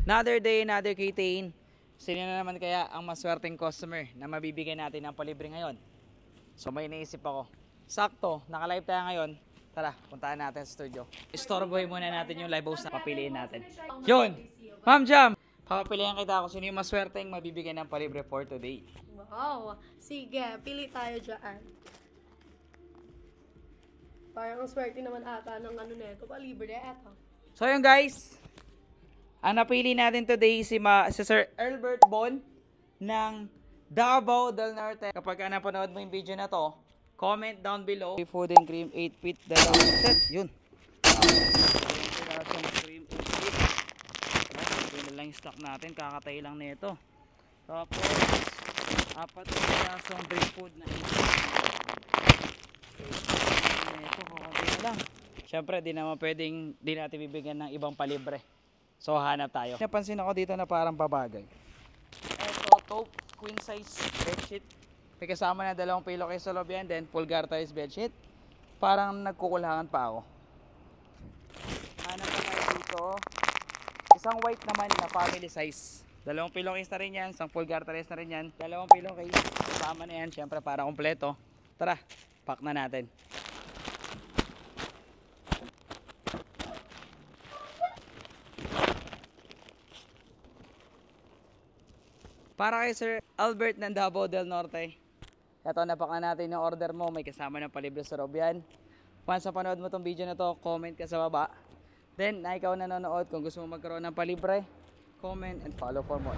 Another day, another K-Tain. Sino na naman kaya ang maswerteng customer na mabibigyan natin ng palibre ngayon? So may naisip ako. Sakto, naka-live tayo ngayon. Tara, puntahan natin sa studio. Istorbohin muna natin yung live host na papiliin natin. Yun! Ma'am Jam! Papapilihan kita kung sino yung maswerteng mabibigyan ng palibre for today. Wow! Sige, pili tayo dyan. Parang ang swerte naman ata ng ano neto, palibre eto. So yun guys, ang napili natin today si Sir Albert Bon ng Davao del Norte. Kapag napanood mo yung video na to, comment down below. Food and cream 8 feet dalawang set. Yun. Cream 8 feet. Yun na lang yung stock natin. Kakatay lang nito. Tapos, 4 na pirasong break food na 8 nito. Kakatay na lang. Siyempre, di naman pwedeng di natin bibigyan ng ibang palibre. So, hanap tayo. Napansin ako dito na parang babagay. Ito, taupe, queen size bedsheet. May kasama na 2 pillowcase sa loob yan, then full garterized bedsheet. Parang nagkukulangan pa ako. Hanap na tayo dito. Isang white naman na family size. 2 pillowcase na rin yan, isang full garterized na rin yan. 2 pillowcase, kasama na yan, syempre para kompleto. Tara, pack na natin. Para kay Sir Albert ng Davao del Norte. Ito, napak na natin yung order mo. May kasama ng palibre sa loob yan. Once sa panood mo tong video na to, comment ka sa baba. Then, na ikaw nanonood, kung gusto mo magkaroon ng palibre, comment and follow for more.